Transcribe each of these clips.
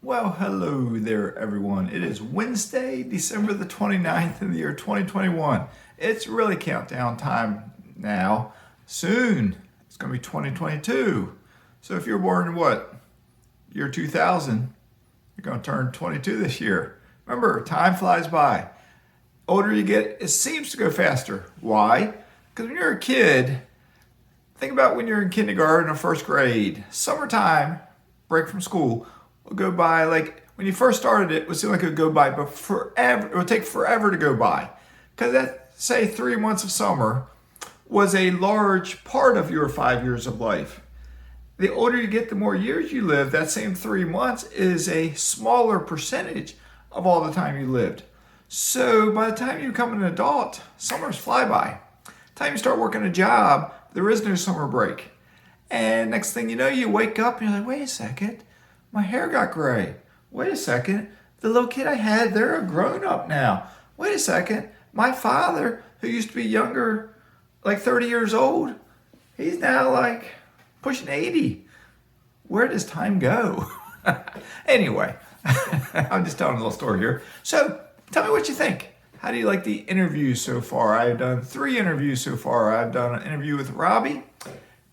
Well, hello there, everyone. It is Wednesday, December the 29th in the year 2021. It's really countdown time now. Soon, it's going to be 2022. So if you're born in what? Year 2000, you're going to turn 22 this year. Remember, time flies by. Older you get, it seems to go faster. Why? Because when you're a kid, think about when you're in kindergarten or first grade. Summertime, break from school, will go by like when you first started it would seem like it would go by, but forever, it would take forever to go by. Because that, say, 3 months of summer was a large part of your 5 years of life. The older you get, the more years you live, that same 3 months is a smaller percentage of all the time you lived. So by the time you become an adult, summers fly by. The time you start working a job, there is no summer break. And next thing you know, you wake up and you're like, wait a second, my hair got gray. Wait a second, the little kid I had, they're a grown up now. Wait a second, my father, who used to be younger, like 30 years old, he's now like pushing 80. Where does time go? Anyway, I'm just telling a little story here. So tell me what you think. How do you like the interviews so far? I've done 3 interviews so far. I've done an interview with Robbie,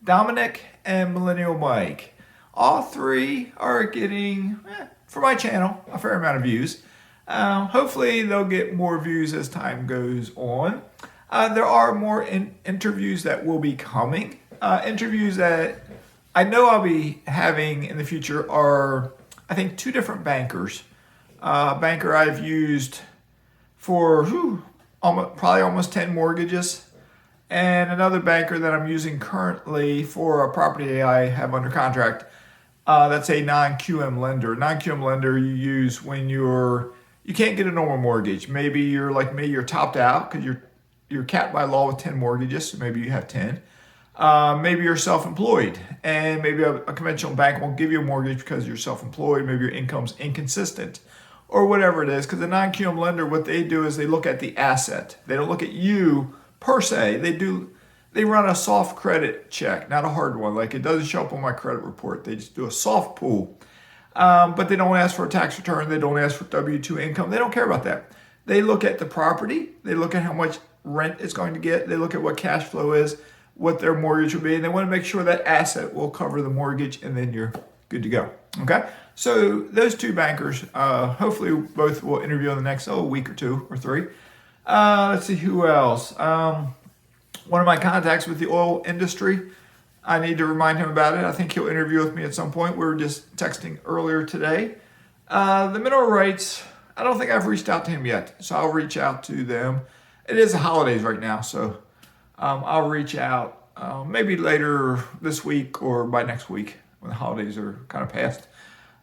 Dominic, and Millennial Mike. All 3 are getting, for my channel, a fair amount of views. Hopefully they'll get more views as time goes on. There are more interviews that will be coming. Interviews that I know I'll be having in the future are, I think, 2 different bankers. A banker I've used for probably almost 10 mortgages, and another banker that I'm using currently for a property I have under contract. That's a non-QM lender. Non-QM lender you use when you can't get a normal mortgage. Maybe you're like me, you're topped out because you're capped by law with 10 mortgages. So maybe you have 10. Maybe you're self-employed, and maybe a conventional bank won't give you a mortgage because you're self-employed. Maybe your income's inconsistent, or whatever it is. Because the non-QM lender, what they do is they look at the asset. They don't look at you per se. They run a soft credit check, not a hard one. Like, it doesn't show up on my credit report. They just do a soft pull. But they don't ask for a tax return. They don't ask for W-2 income. They don't care about that. They look at the property. They look at how much rent it's going to get. They look at what cash flow is, what their mortgage will be. And they want to make sure that asset will cover the mortgage, and then you're good to go. Okay? So those 2 bankers, hopefully both will interview in the next week or 2 or 3. Let's see who else. One of my contacts with the oil industry, I need to remind him about it. I think he'll interview with me at some point. We were just texting earlier today. The mineral rights, I don't think I've reached out to him yet, so I'll reach out to them. It is the holidays right now, so I'll reach out maybe later this week or by next week when the holidays are kind of past.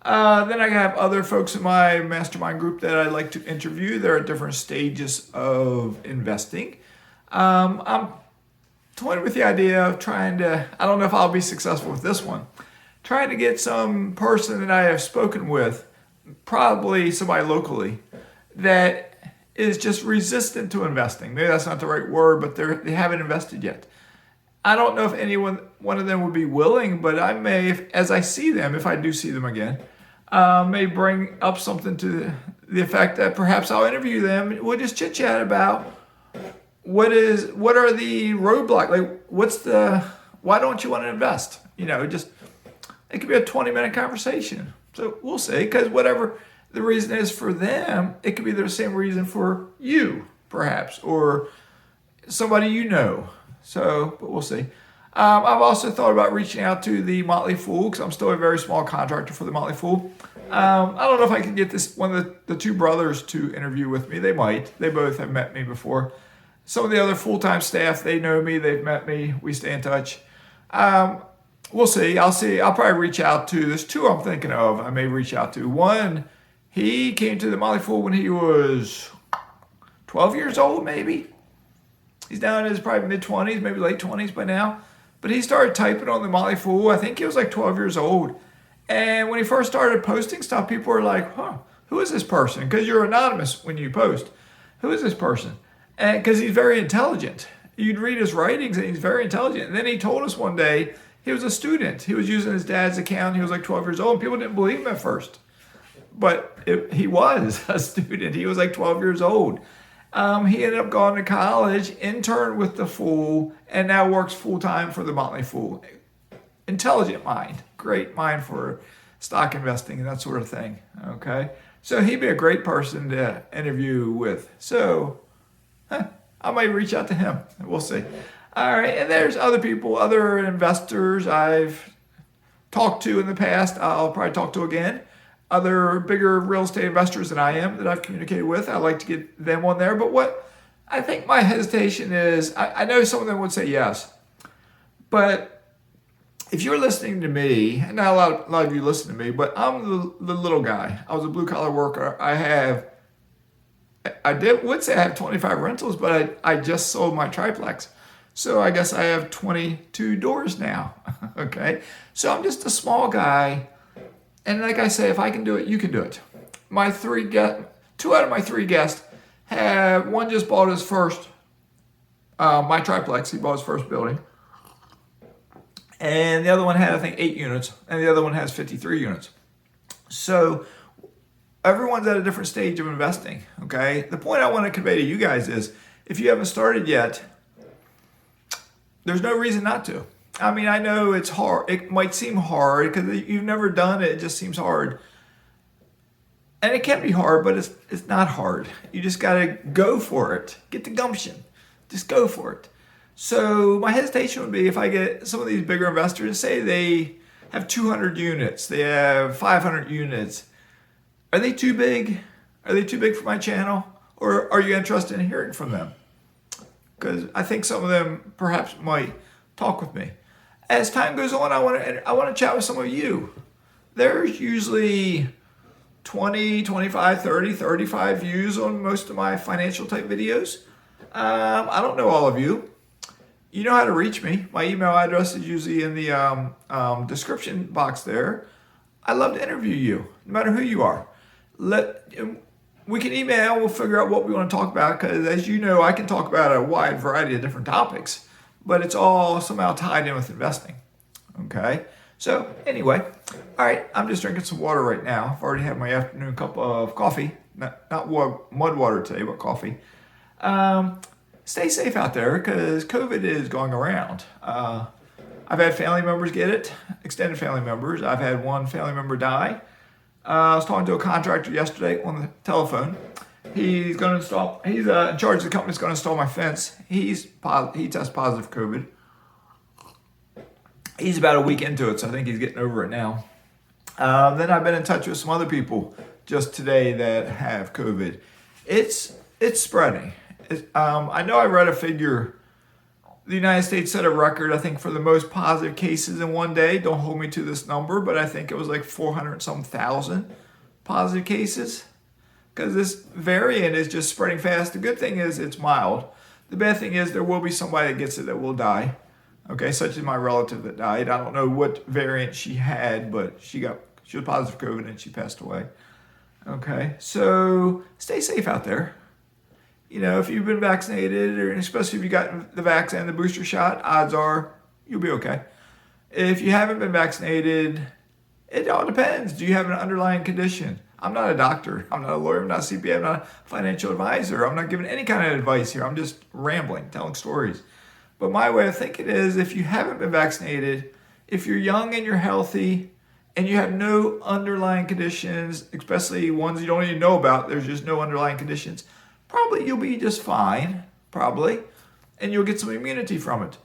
Then I have other folks in my mastermind group that I like to interview. They're at different stages of investing. I'm toying with the idea of trying to, I don't know if I'll be successful with this one, trying to get some person that I have spoken with, probably somebody locally, that is just resistant to investing. Maybe that's not the right word, but they haven't invested yet. I don't know if one of them would be willing, but I may, as I see them, if I do see them again, may bring up something to the effect that perhaps I'll interview them. We'll just chit chat about what are the roadblocks? Like, why don't you want to invest? It could be a 20-minute conversation. So we'll see, because whatever the reason is for them, it could be the same reason for you, perhaps, or somebody you know. So, but we'll see. I've also thought about reaching out to the Motley Fool, because I'm still a very small contractor for the Motley Fool. I don't know if I can get one of the 2 brothers to interview with me. They might. They both have met me before. Some of the other full-time staff, they know me. They've met me. We stay in touch. We'll see. I'll see. I'll probably reach out to, there's 2 I'm thinking of I may reach out to. One, he came to the Motley Fool when he was 12 years old, maybe. He's down in his probably mid-20s, maybe late 20s by now. But he started typing on the Motley Fool. I think he was like 12 years old. And when he first started posting stuff, people were like, who is this person? Because you're anonymous when you post. Who is this person? And because he's very intelligent. You'd read his writings and he's very intelligent. And then he told us one day he was a student. He was using his dad's account. He was like 12 years old. And people didn't believe him at first. but he was a student. He was like 12 years old. He ended up going to college, interned with the Fool, and now works full time for the Motley Fool. Intelligent mind, great mind for stock investing and that sort of thing. Okay, so he'd be a great person to interview with. So I might reach out to him. We'll see. All right, and there's other people, other investors I've talked to in the past. I'll probably talk to again. Other bigger real estate investors than I am that I've communicated with. I like to get them on there. But what I think my hesitation is, I know some of them would say yes, but if you're listening to me, and not a lot of you listen to me, but I'm the little guy. I was a blue collar worker. Would say I have 25 rentals, but I just sold my triplex. So I guess I have 22 doors now. Okay. So I'm just a small guy. And like I say, if I can do it, you can do it. Two out of my three guests one just bought his first, my triplex. He bought his first building. And the other one had, I think, 8 units. And the other one has 53 units. So everyone's at a different stage of investing. Okay. The point I want to convey to you guys is if you haven't started yet, there's no reason not to. I mean, I know it's hard. It might seem hard because you've never done it. It just seems hard. And it can be hard, but it's not hard. You just got to go for it. Get the gumption. Just go for it. So my hesitation would be if I get some of these bigger investors, say they have 200 units, they have 500 units. Are they too big? Are they too big for my channel? Or are you interested in hearing from them? Because I think some of them perhaps might talk with me. As time goes on, I want to chat with some of you. There's usually 20, 25, 30, 35 views on most of my financial type videos. I don't know all of you. You know how to reach me. My email address is usually in the description box there. I'd love to interview you, no matter who you are. We can email, we'll figure out what we want to talk about, because as you know, I can talk about a wide variety of different topics, but it's all somehow tied in with investing. Okay? So anyway, all right, I'm just drinking some water right now. I've already had my afternoon cup of coffee, not mud water today, but coffee. Stay safe out there because COVID is going around. I've had family members get it, extended family members. I've had one family member die. I was talking to a contractor yesterday on the telephone. He's going to install, he's in charge of the company that's going to install my fence. He tested positive for COVID. He's about a week into it, so I think he's getting over it now. Then I've been in touch with some other people just today that have COVID. It's spreading. I know I read a figure. The United States set a record, I think, for the most positive cases in one day. Don't hold me to this number, but I think it was like 400-some-thousand positive cases. Because this variant is just spreading fast. The good thing is it's mild. The bad thing is there will be somebody that gets it that will die. Okay, such as my relative that died. I don't know what variant she had, but she was positive for COVID and she passed away. Okay, so stay safe out there. You know, if you've been vaccinated, or especially if you got the vaccine and the booster shot, odds are you'll be okay. If you haven't been vaccinated, it all depends. Do you have an underlying condition? I'm not a doctor. I'm not a lawyer. I'm not a CPA. I'm not a financial advisor. I'm not giving any kind of advice here. I'm just rambling, telling stories. But my way of thinking is if you haven't been vaccinated, if you're young and you're healthy and you have no underlying conditions, especially ones you don't even know about, there's just no underlying conditions, probably you'll be just fine, probably, and you'll get some immunity from it.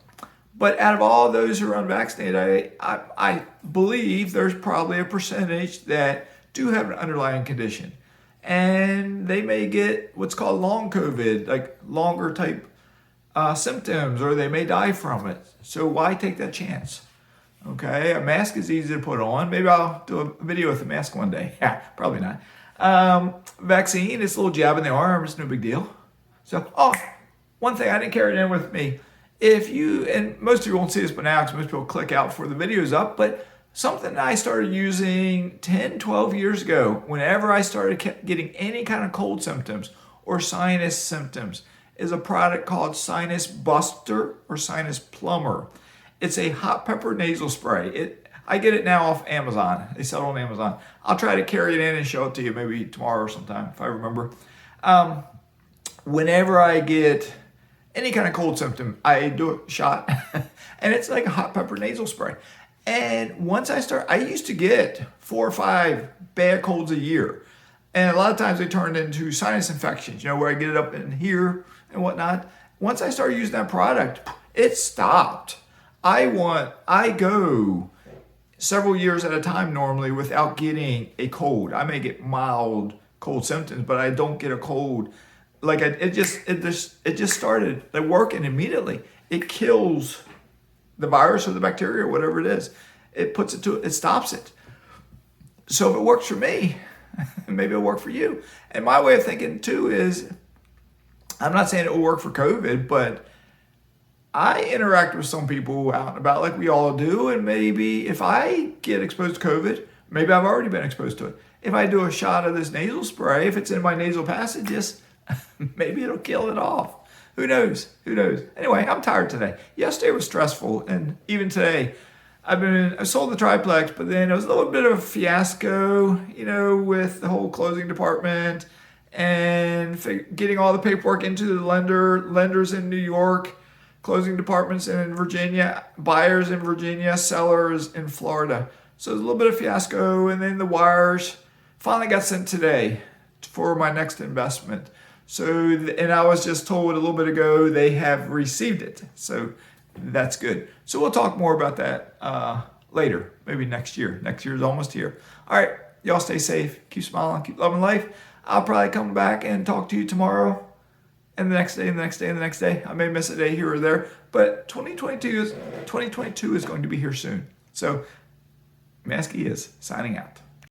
But out of all those who are unvaccinated, I believe there's probably a percentage that do have an underlying condition. And they may get what's called long COVID, like longer type symptoms, or they may die from it. So why take that chance? Okay, a mask is easy to put on. Maybe I'll do a video with a mask one day. Yeah, probably not. Vaccine, it's a little jab in the arm, it's no big deal. So, one thing, I didn't carry it in with me. If you, and most of you won't see this by now because most people click out before the video's up, but something I started using 10, 12 years ago, whenever I started getting any kind of cold symptoms or sinus symptoms, is a product called Sinus Buster or Sinus Plumber. It's a hot pepper nasal spray. I get it now off Amazon. They sell it on Amazon. I'll try to carry it in and show it to you maybe tomorrow or sometime if I remember. Whenever I get any kind of cold symptom, I do a shot, and it's like a hot pepper nasal spray. And once I used to get 4 or 5 bad colds a year. And a lot of times they turned into sinus infections, where I get it up in here and whatnot. Once I started using that product, it stopped. I go several years at a time normally without getting a cold. I may get mild cold symptoms, but I don't get a cold. Like it just started like working immediately. It kills the virus or the bacteria or whatever it is. It stops it. So if it works for me, maybe it'll work for you. And my way of thinking too is, I'm not saying it will work for COVID, but I interact with some people out and about like we all do. And maybe if I get exposed to COVID, maybe I've already been exposed to it. If I do a shot of this nasal spray, if it's in my nasal passages, maybe it'll kill it off. Who knows? Anyway, I'm tired today. Yesterday was stressful. And even today, I sold the triplex, but then it was a little bit of a fiasco, with the whole closing department and getting all the paperwork into the lenders in New York, closing departments in Virginia, buyers in Virginia, sellers in Florida. So it was a little bit of fiasco. And then the wires finally got sent today for my next investment. And I was just told a little bit ago they have received it. So that's good. So we'll talk more about that later, maybe next year. Next year is almost here. All right, y'all stay safe. Keep smiling. Keep loving life. I'll probably come back and talk to you tomorrow and the next day and the next day and the next day. I may miss a day here or there, but 2022 is going to be here soon. So Mazske is signing out.